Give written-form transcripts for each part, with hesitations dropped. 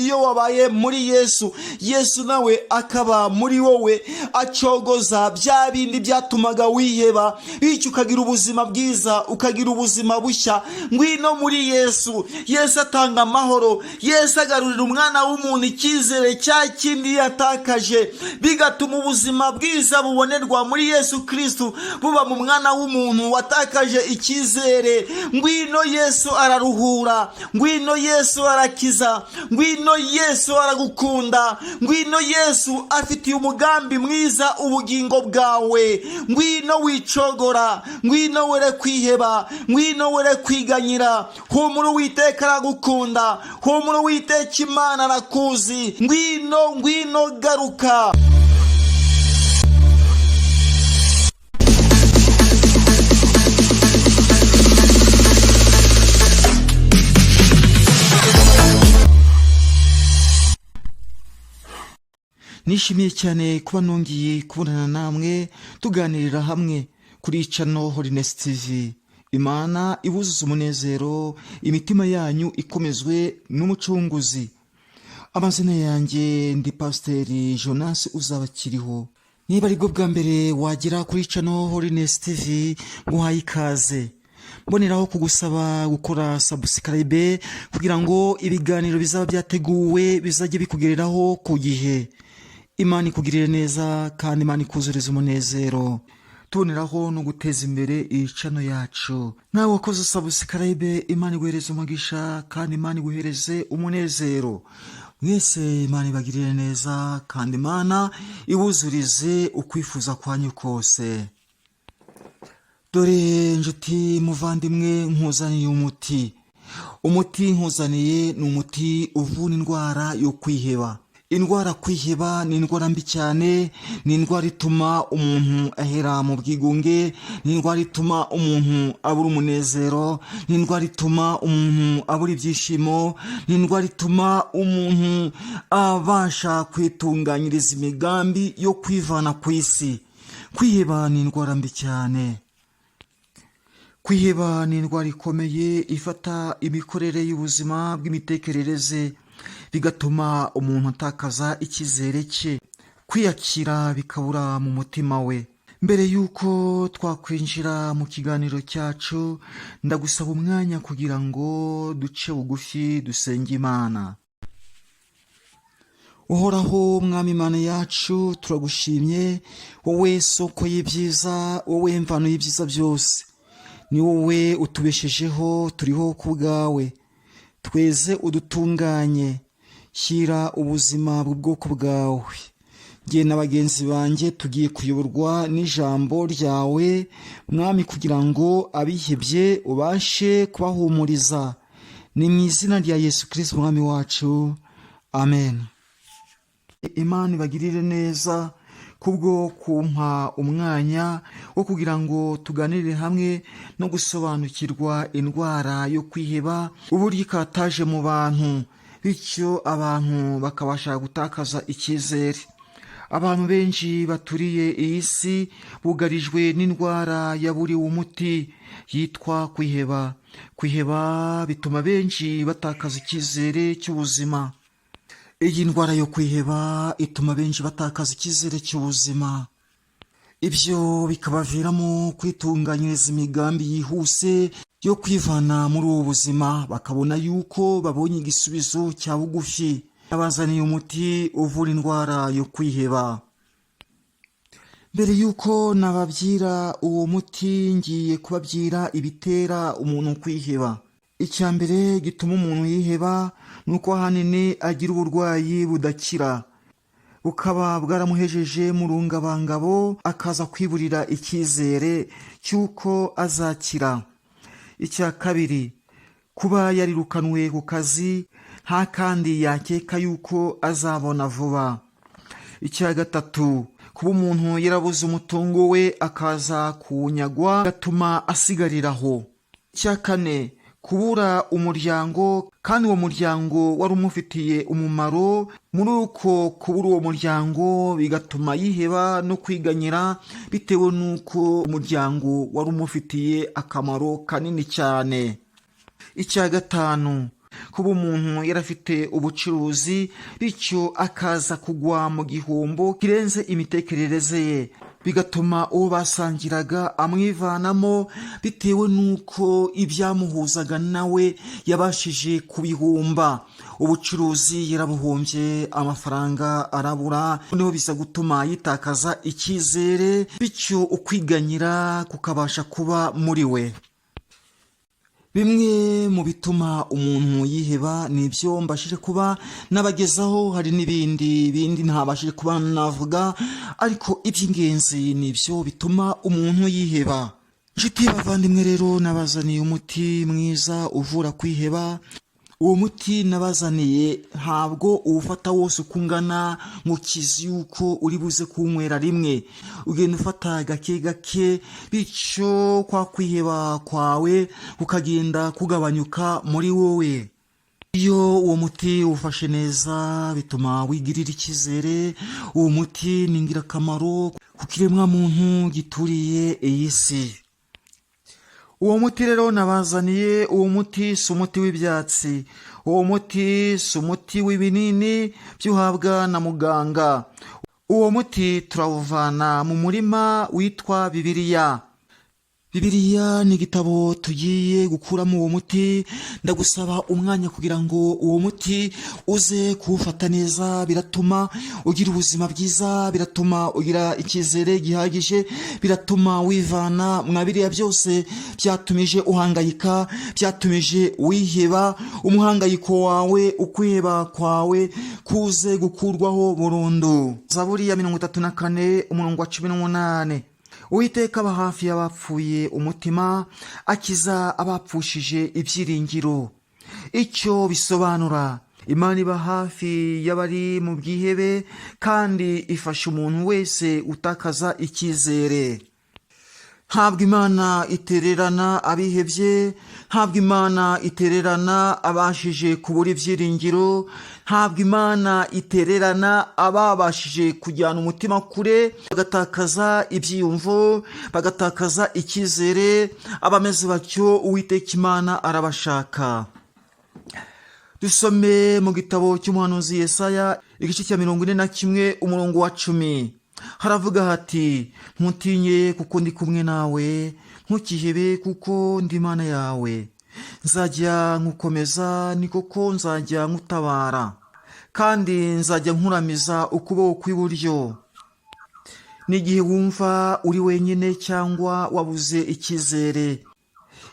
iyo wabaye muri Yesu, Yesu nawe akaba muri wowe, acogoza bya bindi byatumaga wiheba, bityo ukagira ubuzima bwiza, ukagira ubuzima bushya. Ngwino muri Yesu. Yesu atanga amahoro. Yesu agarurira umwana w'umuntu icyizere cya kindi yatakaje, bigatuma ubuzima bwiza bubonerwa muri Yesu Kristo buba mu mwana w'umuntu watakaje icyizere. Ngwino Yesu araruhura, ngwino Yesu arakiza, ngwino Yesu aragukunda, ngwino Yesu afitiye umugambi mwiza ubugingo bwawe. Ngwino wicogora, ngwino were kwiheba, ngwino were kwiganyira. Humura Uwiteka aragukunda, humura Uwiteka Imana arakuzi. Ngwino garuka. Nishimiye cyane kuba nongeye kubonana namwe tuganirira hamwe kuri channel Holiness TV. Imana ibuzuze umunezero, imitima yanyu ikomezwe n'umucunguzi. Amazina yanjye ndi Pasiteri Jonas Uzabakiriho. Niba ari bwo bwa mbere wagera kuri channel Holiness TV, nguhaye ikaze. Mboneraho kugusaba gukora subscribe kugira ngo ibiganiro bizaba byateguwe bizajye bikugereraho ku gihe. Imana ikugirire neza kandi Imana ikuzurize umunezero. Tuboneraho no guteza imbere iyi channel yacu. Nawe wakoze subscribe, Imana iguhereze umugisha kandi Imana iguhereze umunezero. Mwese Imana ibagirire neza kandi Imana ibuzurize ukwifuza kwanyu kose. Dore njuti muvandimwe, nkuzaniye umuti. Umuti nkuzaniye ni umuti uvura indwara yo kwiheba. Indwara kwiheba ni indwara mbi cyane, ni indwara ituma umuntu ahera mu bwigunge, ni indwara ituma umuntu abura umunezero, ni indwara ituma umuntu abura ibyishimo, ni indwara ituma umuntu abasha kwitunganyiriza imigambi yo kwivana ku isi. Kwiheba ni indwara mbi cyane. Kwiheba ni indwara ikomeye ifata imikorere y'ubuzima bw'imitekerereze, bigatuma umuntu atakaza icyizere cye, kwiyakira bikabura mu mutima we. Mbere yuko twakwinjira mu kiganiro cyacu, ndagusaba umwanya kugira ngo duce bugufi dusenge Imana. Uhoraho Mwami Imana yacu, turagushimye, wowe soko y'ibyiza, wowe mvano y'ibyiza byose. Ni wowe utubeshejeho, turiho ku bwawe. Tweze udutunganye, shyira ubuzima bw'ubwoko bwawe. Jye na bagenzi banjye tugiye kuyoborwa n'ijambo ryawe, Mwami, kugira ngo abihebye ubashe kubahumuriza. Ni mu izina rya Yesu Kristo Mwami wacu, amen. Imana ibagirire neza kubwo kumpa umwanya wo kugira ngo tuganirire hamwe no gusobanukirwa indwara yo kwiheba, uburyo ikataje mu bantu, bityo abantu bakabasha gutakaza icyizere. Abantu benshi baturiye iyi si bugarijwe n'indwara yaburiwe umuti yitwa kwiheba. Kwiheba bituma benshi batakaza icyizere cy'ubuzima. Iyi ndwara yo kwiheba ituma benshi batakaza icyizere cy'ubuzima. Ibyo bikabaviramo kwitunganyiriza imigambi yihuse yo kwivana muri ubu buzima, bakabona yuko babonye igisubizo cya bugufi. Abazaniye umuti uvura indwara yo kwiheba. Mbere yuko nababwira uwo muti, ngiye kubabwira ibitera umuntu kwiheba. Icya mbere gituma umuntu yiheba nuko ahanini agira uburwayi budakira, bukaba bwaramuhejeje mu rungabangabo, akaza kwiburira icyizere cy'uko azakira. Icya kabiri, kuba yarirukanwe ku kazi nta kandi yakeka yuko azabona vuba. Icya gatatu, kuba umuntu yarabuze umutungo we akaza kuwunyagwa gatuma asigariraho. Icya kane, kubura umuryango kandi uwo muryango wari umufitiye umumaro. Muri uko kubura uwo muryango bigatuma yiheba no kwiganyira, bitewe n'uko umuryango wari umufitiye akamaro kanini cyane. Icya gatanu, kuba umuntu yarafite ubucuruzi bityo akaza kugwa mu gihombo kirenze imitekerereze ye, bigatuma uwo basangiraga amwivanamo bitewe n'uko ibyamuhuzaga nawe yabashije kubihomba. Ubucuruzi yarabuhombye, amafaranga arabura, noneho biza gutuma yitakaza icyizere, bityo ukwiganyira kukabasha kuba muri we. Bimwe mu bituma umuntu yiheba nibyo mbashije kuba nabagezaho, hari n'ibindi ntabashije kuba navuga, ariko iby'ingenzi nibyo bituma umuntu yiheba. Nshuti bavandimwe rero, nabazaniye umuti mwiza uvura kwiheba. Uwo muti nabazaniye ntabwo uwufata wose uko ungana ngo ukizi yuko uri buze kuwunywera rimwe. Ugenda ufata gake gake, bityo kwa kwiheba kwawe kukagenda kugabanyuka muri wowe. Iyo uwo muti ufashe neza bituma wigirira icyizere. Uwo muti ni ingirakamaro ku kiremwa muntu gituriye iyi si. Uwo muti rero nabazaniye, uwo muti si umuti w'ibyatsi, uwo muti si umuti w'ibinini by'uhabwa na muganga. Uwo muti turawuvana mu murima witwa Bibiliya. Bibiliya ni igitabo tugiye gukuramo uwo muti. Ndagusaba umwanya kugira ngo uwo muti uze kuwufata neza. Biratuma ugira ubuzima bwiza, biratuma ugira icyizere gihagije, biratuma wivana mwa biriya byose byatumije uhangayika, byatumije wiheba. Umuhangayiko wawe, ukwiheba kwawe kuze gukurwaho burundu. Zaburi ya 34 umurongo wa 18. Uwiteka aba hafi y'abapfuye umutima, akiza abapfushije ibyiringiro. Icyo bisobanura, Imana iba hafi y'abari mu bwihebe kandi ifasha umuntu wese utakaza icyizere. Ntabwo Imana itererana abihebye, ntabwo Imana itererana abashije kubura ibyiringiro, ntabwo Imana itererana ababashije kujyana umutima kure bagatakaza ibyiyumvo, bagatakaza icyizere. Abameze batyo Uwiteka Imana arabashaka. Dusome mu gitabo cy'umuhanuzi Yesaya igice cya 41 umurongo wa 10. Haravuga hati, ntutinye kuko ndi kumwe nawe, ntukihebe kuko ndi Imana yawe. Nzajya nkukomeza, ni koko nzajya nkutabara, kandi nzajya nkuramiza ukuboko kw'iburyo. N'igihe wumva uri wenyine cyangwa wabuze icyizere,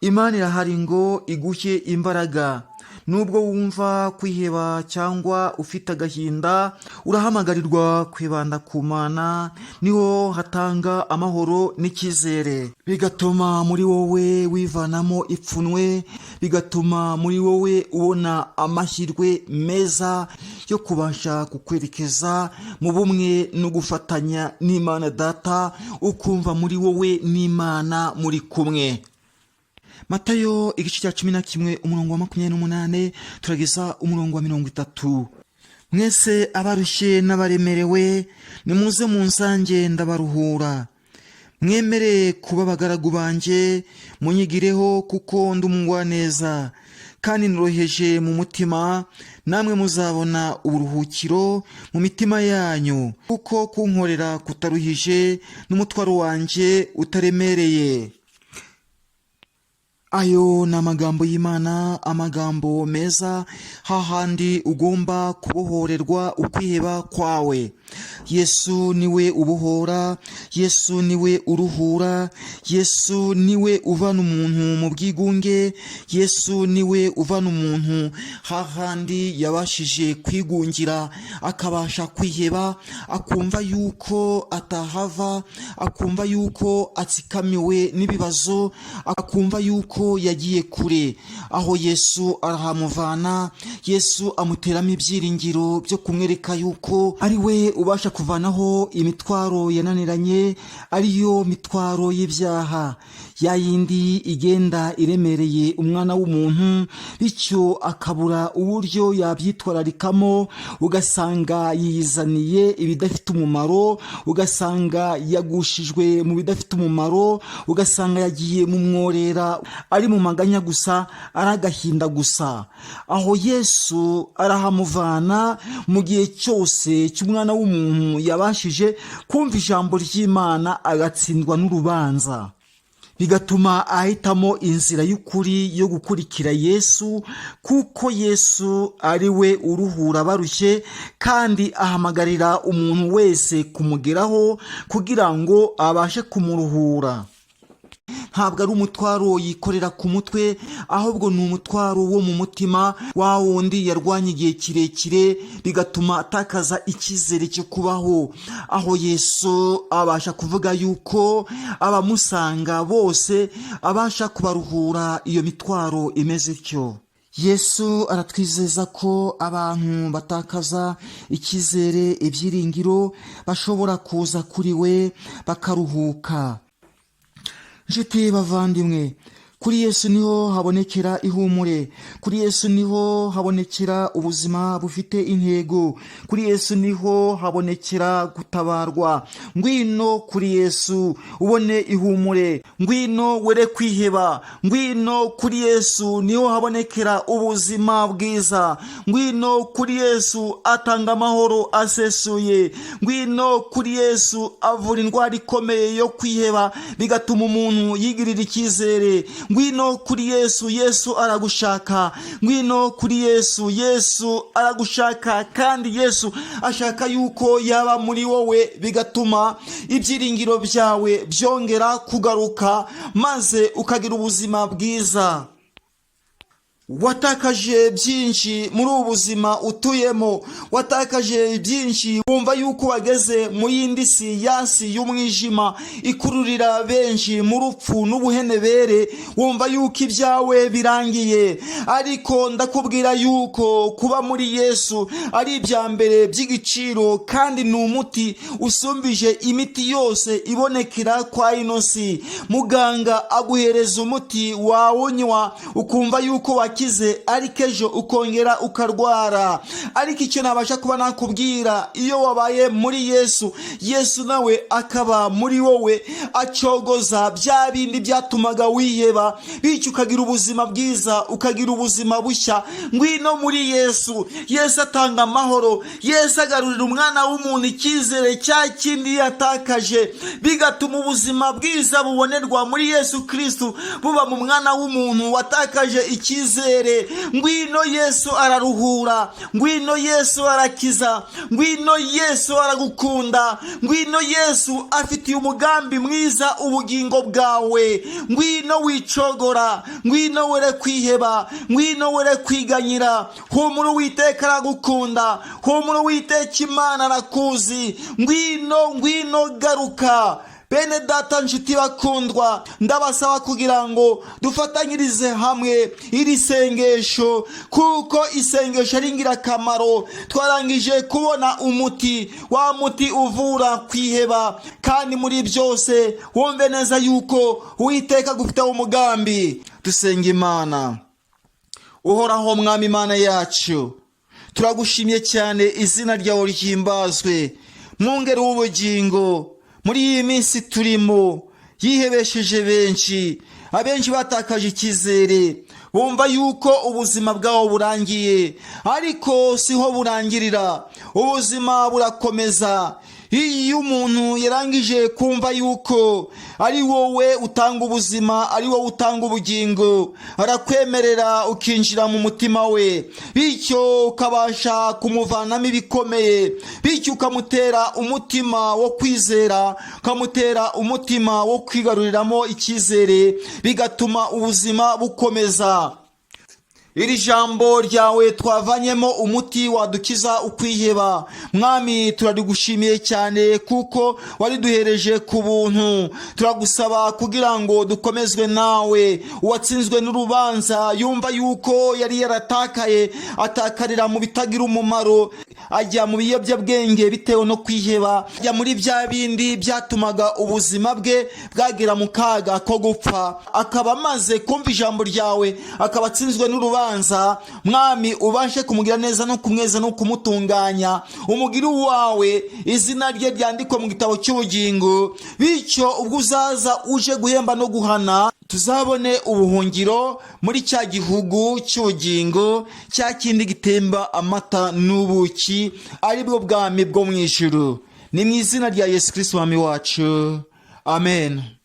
Imana irahari ngo iguhe imbaraga. Nubwo wumva kwiheba cyangwa ufite agahinda, urahamagarirwa kwibanda ku Mana, niho hatanga amahoro n'icyizere. Bigatuma muri wowe wivanamo ipfunwe, bigatuma muri wowe ubona amahirwe meza yo kubasha kukwerekeza mu bumwe no gufatanya n'Imana Data, ukumva muri wowe n'Imana muri kumwe. Matayo igice cya 11 umurongo wa 28 turageza umurongo wa 30. Mwese abarushye n'abaremerewe, nimuze munsange ndabaruhura. Mwemere kuba abagaragu banjye, munyigireho kuko ndi umugwaneza kandi noroheje mu mutima, namwe muzabona uburuhukiro mu mitima yanyu, kuko kunkorera kutaruhije n'umutwaro wanjye utaremereye. Ayo ni amagambo y'Imana, amagambo meza, hahandi ugomba kubohorerwa ukwiheba kwawe. Yesu niwe ubohora, Yesu niwe uruhura, Yesu niwe uvana umuntu mu bwigunge, Yesu niwe uvana umuntu hahandi yabashije kwigungira akabasha kwiheba, akumva yuko atahava, akumva yuko atsikamiwe n'ibibazo, akumva yuko yagiye kure. Aho Yesu arahamuvana, Yesu amuteramo ibyiringiro byo kumwereka yuko ari we ubasha kuvanaho imitwaro yananiranye, ariyo mitwaro y'ibyaha, ya yindi igenda iremereye umwana w'umuntu, bityo akabura uburyo yabyitwararikamo, ugasanga yizaniye ibidafite umumaro, ugasanga yagushijwe mu bidafite umumaro, ugasanga yagiye mu mworera ari mu maganya gusa, ari agahinda gusa. Aho Yesu arahamuvana mu gihe cyose cy'umwana w'umuntu yabashije kumva ijambo ry'Imana agatsindwa n'urubanza, bigatuma ahitamo inzira y'ukuri yo gukurikira Yesu, kuko Yesu ari we uruhura abarushye, kandi ahamagarira umuntu wese kumugeraho kugira ngo abashe kumuruhura. Ntabwo ari umutwaro yikorera ku mutwe, ahubwo ni umutwaro wo mu mutima, wa wundi yarwanye igihe kirekire, bigatuma atakaza icyizere cyo kubaho. Aho Yesu abasha kuvuga yuko abamusanga bose abasha kubaruhura iyo mitwaro imeze ityo. Yesu aratwizeza ko abantu batakaza icyizere, ibyiringiro, bashobora kuza kuri we bakaruhuka. Nshuti bavandimwe, kuri Yesu niho habonekera ihumure, kuri Yesu niho habonekera ubuzima bufite intego, kuri Yesu niho habonekera gutabarwa. Ngwino kuri Yesu ubone ihumure, ngwino were kwiheba, ngwino kuri Yesu niho habonekera ubuzima bwiza, ngwino kuri Yesu atanga amahoro asesuye, ngwino kuri Yesu avura indwara ikomeye yo kwiheba bigatuma umuntu yigirira icyizere. Ngwino kuri Yesu, Yesu aragushaka. Ngwino kuri Yesu, Yesu aragushaka, kandi Yesu ashaka yuko yaba muri wowe, bigatuma ibyiringiro byawe byongera kugaruka, maze ukagira ubuzima bwiza. Watakaje byinshi muri ubu buzima utuyemo, watakaje byinshi, wumva yuko wageze mu yindi si, yasi y'umwijima ikururira benshi mu rupfu n'ubuhenebere, wumva yuko ibyawe birangiye. Ariko ndakubwira yuko kuba muri Yesu ari ibya mbere by'igiciro, kandi ni umuti usumbije imiti yose ibonekera kwa ino si. Muganga aguhereza umuti, wawunywa ukumva yuko wakize, ariko ejo ukongera ukarwara. Ariko icyo nabasha kuba nakubwira, iyo wabaye muri Yesu, Yesu nawe akaba muri wowe, acogoza bya bindi byatumaga wiheba, bityo ukagira ubuzima bwiza, ukagira ubuzima bushya. Ngwino muri Yesu. Yesu atanga amahoro, Yesu agarurira umwana w'umuntu icyizere cya kindi yatakaje, bigatuma ubuzima bwiza bubonerwa muri Yesu Kristo buba mu mwana w'umuntu watakaje icyizere. Ngwino Yesu araruhura, ngwino Yesu arakiza, ngwino Yesu aragukunda, ngwino Yesu afitiye umugambi mwiza ubugingo bwawe. Ngwino wicogora, ngwino were kwiheba, ngwino were kwiganyira. Humura Uwiteka aragukunda, humura Uwiteka Imana arakuzi. Ngwino garuka. Bene data, nshuti bakundwa, ndabasaba kugira ngo dufatanyirize hamwe iri sengesho, kuko isengesho ari ingirakamaro. Twarangije kubona umuti, wa muti uvura kwiheba, kandi muri byose wumve neza yuko Uwiteka agufiteho umugambi. Dusenga Imana. Uhoraho Mwami Imana yacu, turagushimye cyane, izina ryawe rihimbazwe. Mwungeri w'ubugingo, muri iyi minsi turimo yihebesheje benshi, abenshi batakaje icyizere, bumva yuko ubuzima bwabo burangiye, ariko siho burangirira, ubuzima burakomeza. Iyo umuntu yarangije kumva yuko ari wowe utanga ubuzima, ari wowe utanga ubugingo, arakwemerera ukinjira mu mutima we, bityo ukabasha kumuvanamo ibikomeye, bityo ukamutera umutima wo kwizera, ukamutera umutima wo kwigaruriramo icyizere, bigatuma ubuzima bukomeza. Iri jambo ryawe twavanyemo umuti wadukiza ukwiheba. Mwami, turarigushimiye cyane kuko wariduhereje ku buntu. Turagusaba kugira ngo dukomezwe nawe. Uwatsinzwe n'urubanza yumva yuko yari yaratakaye, atakarira mu bitagira umumaro, ajya mu biyobyabwenge bitewe no kwiheba, ajya muri bya bindi byatumaga ubuzima bwe bwagera mu kaga ko gupfa, akaba amaze kumva ijambo ryawe, akaba atsinzwe n'urubanza. Mwami, ubashe kumugira neza no kumweza no kumutunganya, umugire uwawe, izina rye ryandikwa mu gitabo cy'ubugingo, bityo ubwo uzaza uje guhemba no guhana, tuzabone ubuhungiro muri cya gihugu cy'ubugingo, cya kindi gitemba amata n'ubuki, ari bwo bwami bwo mu ijuru. Ni mu izina rya Yesu Kristo umwami wacu, amen.